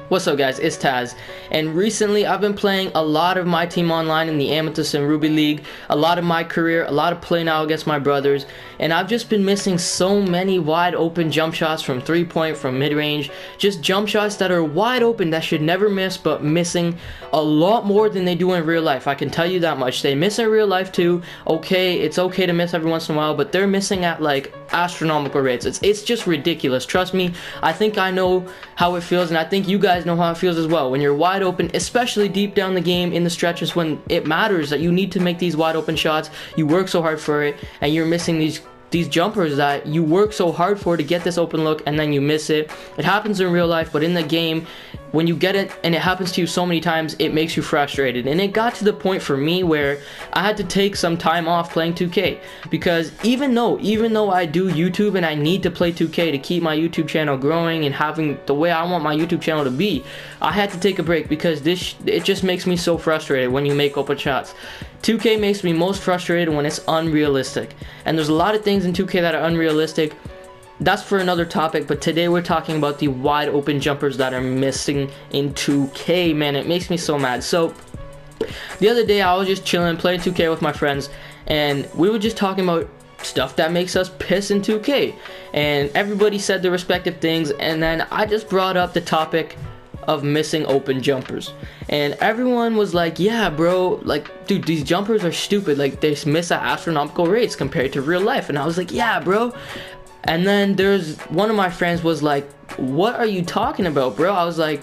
What's up guys, it's Taz, and recently I've been playing a lot of my team online in the Amethyst and Ruby League, a lot of my career, a lot of play now against my brothers, and I've just been missing so many wide open jump shots from 3-point, from mid-range, just jump shots that are wide open that should never miss, but missing a lot more than they do in real life. I can tell you that much. They miss in real life too. Okay, it's okay to miss every once in a while, but they're missing at like astronomical rates. It's just ridiculous. Trust me, I think I know how it feels, and I think you guys know how it feels as well. When you're wide open, especially deep down the game in the stretches when it matters that you need to make these wide open shots, you work so hard for it, and you're missing these jumpers that you work so hard for to get this open look, and then you miss it. It happens in real life, but in the game, when you get it and it happens to you so many times, it makes you frustrated. And it got to the point for me where I had to take some time off playing 2K, because even though I do YouTube and I need to play 2K to keep my YouTube channel growing and having the way I want my YouTube channel to be, I had to take a break because it just makes me so frustrated when you make open shots. 2K makes me most frustrated when it's unrealistic, and there's a lot of things in 2K that are unrealistic. That's for another topic, but today we're talking about the wide open jumpers that are missing in 2K. Man, it makes me so mad. So the other day I was just chilling playing 2K with my friends, and we were just talking about stuff that makes us piss in 2K, and everybody said their respective things, and then I just brought up the topic of missing open jumpers, and everyone was like, yeah bro, like dude, these jumpers are stupid, like they miss at astronomical rates compared to real life. And I was like, yeah bro. And then there's one of my friends was like, what are you talking about, bro? I was like,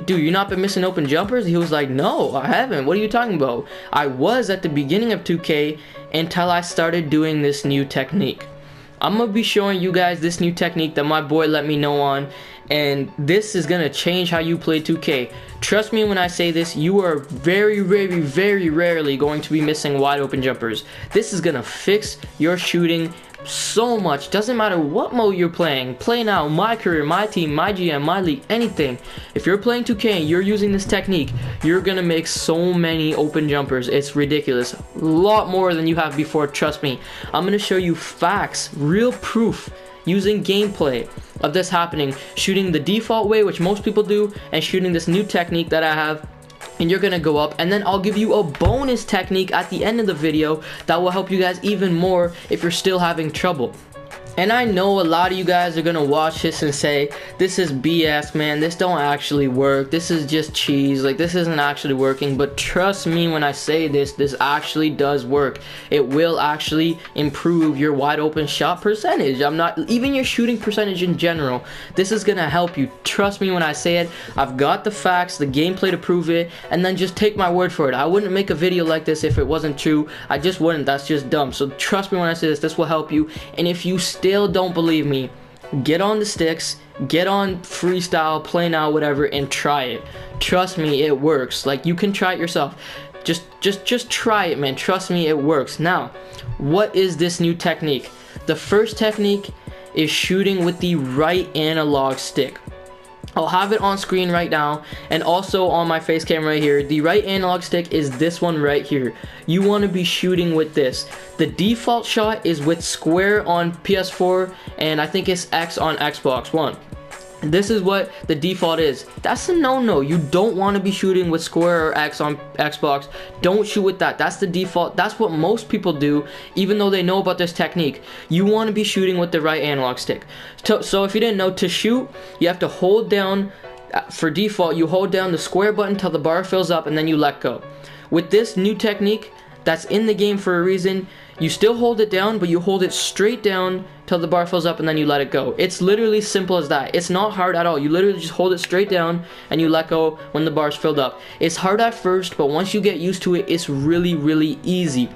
dude, you not been missing open jumpers? He was like, no, I haven't. What are you talking about? I was at the beginning of 2K until I started doing this new technique. I'm gonna be showing you guys this new technique that my boy let me know on, and this is gonna change how you play 2K. Trust me when I say this, you are very rarely going to be missing wide open jumpers. This is gonna fix your shooting so much. Doesn't matter what mode you're playing, play now, my career, my team, my GM, my league, anything. If you're playing 2K and you're using this technique, you're gonna make so many open jumpers. It's ridiculous. A lot more than you have before, trust me. I'm gonna show you facts, real proof, using gameplay of this happening, shooting the default way, which most people do, and shooting this new technique that I have, and you're gonna go up. And then I'll give you a bonus technique at the end of the video that will help you guys even more if you're still having trouble. And I know a lot of you guys are gonna watch this and say, this is BS, man, this don't actually work, this is just cheese, like this isn't actually working. But trust me when I say this actually does work. It will actually improve your wide open shot percentage. Even your shooting percentage in general. This is gonna help you. Trust me when I say it. I've got the facts, the gameplay to prove it, and then just take my word for it. I wouldn't make a video like this if it wasn't true. I just wouldn't. That's just dumb. So trust me when I say this will help you. And if you still don't believe me, get on the sticks, get on freestyle, play now, whatever, and try it. Trust me, it works. Like, you can try it yourself. Just try it, man. Trust me, it works. Now, what is this new technique? The first technique is shooting with the right analog stick. I'll have it on screen right now, and also on my face cam right here. The right analog stick is this one right here. You want to be shooting with this. The default shot is with square on PS4, and I think it's X on Xbox One. This is what the default is. That's a no-no. You don't want to be shooting with square or X on Xbox. Don't shoot with that. That's the default. That's what most people do, even though they know about this technique. You want to be shooting with the right analog stick. So if you didn't know, to shoot, you have to hold down, for default, you hold down the square button until the bar fills up, and then you let go. With this new technique, that's in the game for a reason, you still hold it down, but you hold it straight down till the bar fills up, and then you let it go. It's literally simple as that. It's not hard at all. You literally just hold it straight down and you let go when the bar's filled up. It's hard at first, but once you get used to it, it's really easy.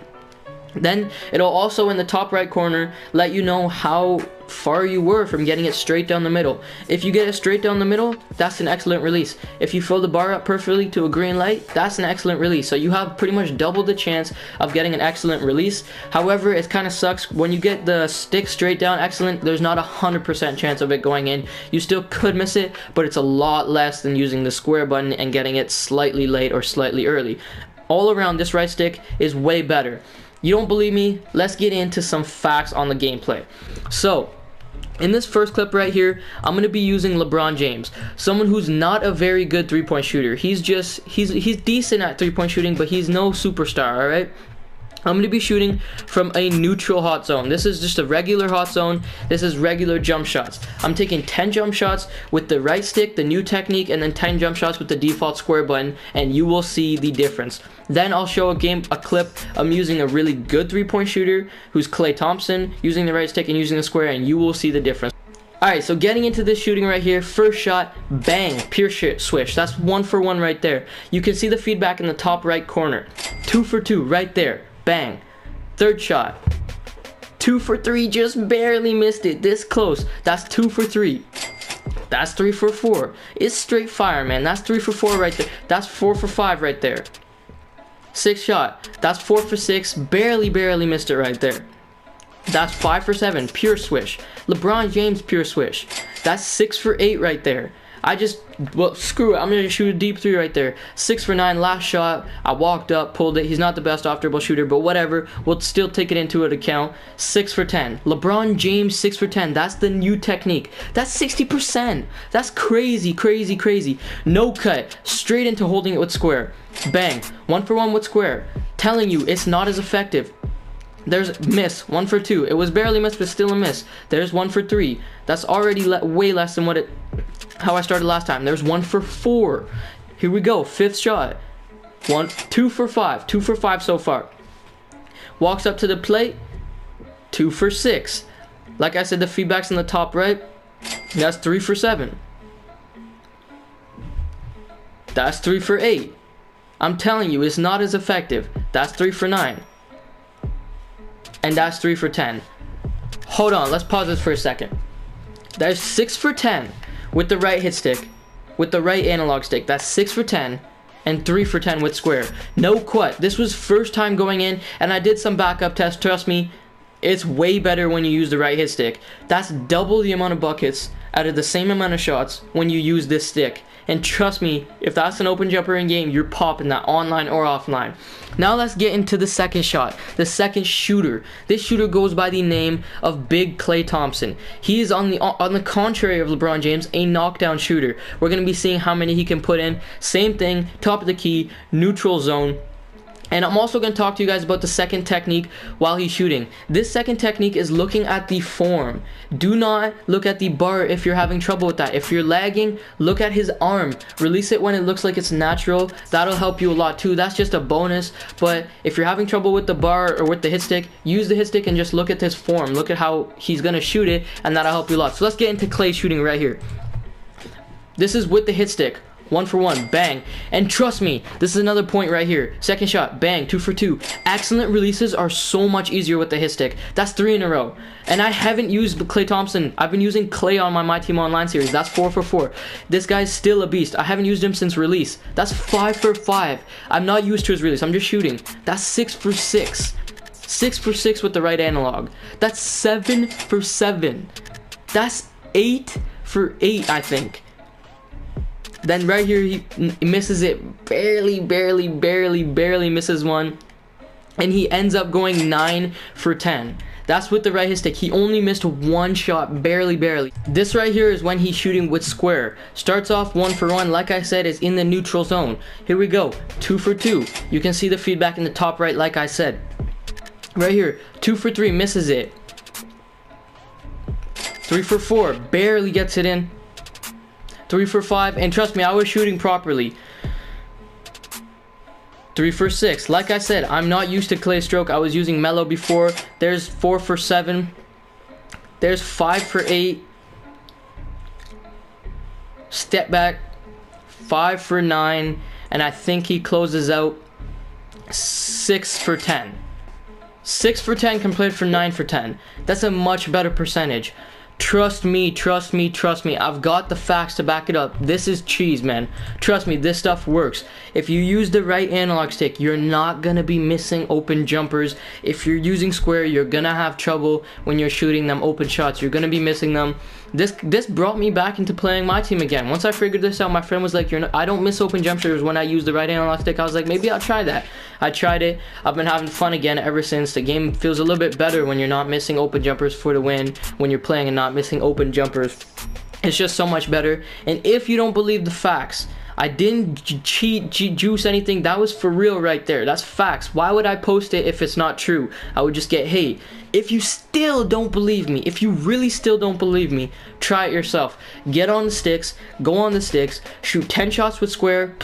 Then it'll also, in the top right corner, let you know how far you were from getting it straight down the middle. If you get it straight down the middle, that's an excellent release. If you fill the bar up perfectly to a green light, that's an excellent release. So you have pretty much double the chance of getting an excellent release. However, it kind of sucks when you get the stick straight down excellent. There's not 100% chance of it going in. You still could miss it, but it's a lot less than using the square button and getting it slightly late or slightly early. All around, this right stick is way better. You don't believe me? Let's get into some facts on the gameplay. So, In this first clip right here, I'm going to be using LeBron James, someone who's not a very good three-point shooter. He's decent at three-point shooting, but he's no superstar, all right? I'm going to be shooting from a neutral hot zone. This is just a regular hot zone. This is regular jump shots. I'm taking 10 jump shots with the right stick, the new technique, and then 10 jump shots with the default square button, and you will see the difference. Then I'll show a clip. I'm using a really good three-point shooter who's Klay Thompson, using the right stick and using the square, and you will see the difference. Alright, so getting into this shooting right here, first shot, bang, pure swish. That's 1 for 1 right there. You can see the feedback in the top right corner. 2 for 2 right there. Bang. Third shot. 2 for 3, just barely missed it. This close. That's 2 for 3. That's 3 for 4. It's straight fire, man. That's 3 for 4 right there. That's 4 for 5 right there. Sixth shot. That's 4 for 6. Barely missed it right there. That's 5 for 7. Pure swish. LeBron James pure swish. That's 6 for 8 right there. Well, screw it. I'm going to shoot a deep 3 right there. 6 for 9, last shot. I walked up, pulled it. He's not the best off-dribble shooter, but whatever. We'll still take it into account. 6 for 10. LeBron James, 6 for 10. That's the new technique. That's 60%. That's crazy. No cut. Straight into holding it with square. Bang. 1 for 1 with square. Telling you, it's not as effective. There's miss, 1 for 2. It was barely missed, but still a miss. There's 1 for 3. That's already way less than how I started last time. There's 1 for 4. Here we go, 5th shot. 2 for 5. 2 for 5 so far. Walks up to the plate. 2 for 6. Like I said, the feedback's in the top right. That's 3 for 7. That's 3 for 8. I'm telling you, it's not as effective. That's 3 for 9. And that's 3 for 10. Hold on, let's pause this for a second. There's 6 for 10 with the right hit stick, with the right analog stick. That's 6 for 10 and 3 for 10 with square. No quit. This was first time going in, and I did some backup tests. Trust me, it's way better when you use the right hit stick. That's double the amount of buckets out of the same amount of shots when you use this stick. And trust me, if that's an open jumper in game, you're popping that online or offline. Now let's get into the second shot, the second shooter. This shooter goes by the name of Big Klay Thompson. He is on the contrary of LeBron James, a knockdown shooter. We're going to be seeing how many he can put in. Same thing, top of the key, neutral zone. And I'm also going to talk to you guys about the second technique while he's shooting. This second technique is looking at the form. Do not look at the bar if you're having trouble with that. If you're lagging, look at his arm. Release it when it looks like it's natural. That'll help you a lot too. That's just a bonus. But if you're having trouble with the bar or with the hit stick, use the hit stick and just look at his form. Look at how he's going to shoot it, and that'll help you a lot. So let's get into Klay shooting right here. This is with the hit stick. 1 for 1, bang. And trust me, this is another point right here. Second shot, bang, 2 for 2. Excellent releases are so much easier with the hit stick. That's 3 in a row. And I haven't used Klay Thompson. I've been using Klay on my Team Online series. That's 4 for 4. This guy's still a beast. I haven't used him since release. That's 5 for 5. I'm not used to his release. I'm just shooting. That's 6 for 6. 6 for 6 with the right analog. That's 7 for 7. That's 8 for 8, I think. Then right here, he misses it. Barely misses one. And he ends up going 9 for 10. That's with the right hit stick. He only missed 1 shot, barely. This right here is when he's shooting with square. Starts off 1 for 1, like I said, is in the neutral zone. Here we go, 2 for 2. You can see the feedback in the top right, like I said. Right here, 2 for 3, misses it. 3 for 4, barely gets it in. 3 for 5, and trust me, I was shooting properly. 3 for 6. Like I said, I'm not used to Klay stroke. I was using Melo before. There's 4 for 7. There's 5 for 8. Step back. 5 for 9. And I think he closes out 6 for 10. 6 for 10 compared for 9 for 10. That's a much better percentage. Trust me. I've got the facts to back it up. This is cheese, man. Trust me, this stuff works. If you use the right analog stick, you're not gonna be missing open jumpers. If you're using square, you're gonna have trouble when you're shooting them open shots. You're gonna be missing them. This brought me back into playing my team again. Once I figured this out, my friend was like, I don't miss open jumpers when I use the right analog stick. I was like, maybe I'll try that. I tried it. I've been having fun again ever since. The game feels a little bit better when you're not missing open jumpers for the win, when you're playing and not not missing open jumpers. It's just so much better. And if you don't believe the facts, I didn't juice anything. That was for real right there. That's facts. Why would I post it if it's not true? I would just get hate. If you still don't believe me, if you really still don't believe me, try it yourself. Get on the sticks, go on the sticks, shoot 10 shots with square.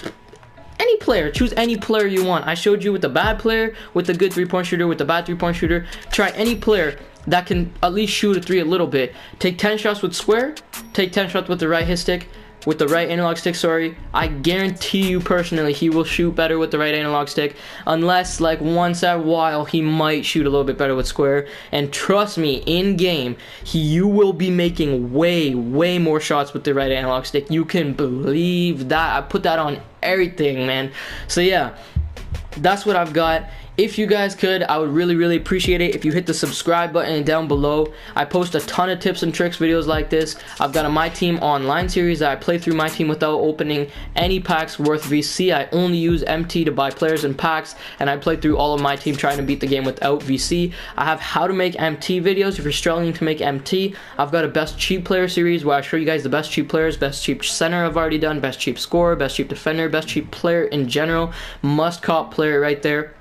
Any player, choose any player you want. I showed you with the bad player, with the good 3-point shooter, with the bad 3-point shooter. Try any player that can at least shoot a 3 a little bit. Take 10 shots with square, take 10 shots with the right hit stick, with the right analog stick, sorry. I guarantee you personally he will shoot better with the right analog stick, unless like once in a while he might shoot a little bit better with square. And trust me, in game you will be making way more shots with the right analog stick. You can believe that. I put that on everything, man. So yeah, that's what I've got. If you guys could, I would really appreciate it if you hit the subscribe button down below. I post a ton of tips and tricks videos like this. I've got a My Team Online series that I play through My Team without opening any packs worth VC. I only use MT to buy players and packs, and I play through all of My Team trying to beat the game without VC. I have how to make MT videos if you're struggling to make MT. I've got a best cheap player series where I show you guys the best cheap players, best cheap center I've already done, best cheap scorer, best cheap defender, best cheap player in general. Must cop player right there.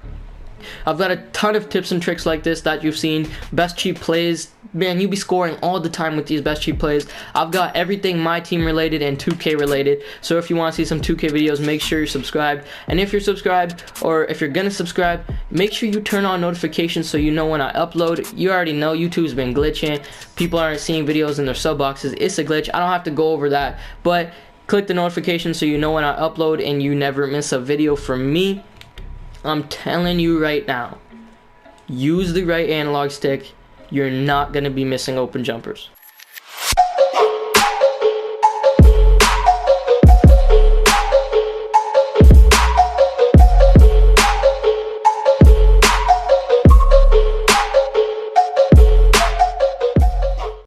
I've got a ton of tips and tricks like this that you've seen. Best cheap plays, man, you be scoring all the time with these best cheap plays. I've got everything My Team related and 2K related, so if you want to see some 2K videos, make sure you're subscribed. And if you're subscribed, or if you're gonna subscribe, make sure you turn on notifications so you know when I upload. You already know YouTube's been glitching, people aren't seeing videos in their sub boxes. It's a glitch. I don't have to go over that, but click the notification so you know when I upload and you never miss a video from me. I'm telling you right now, use the right analog stick. You're not going to be missing open jumpers.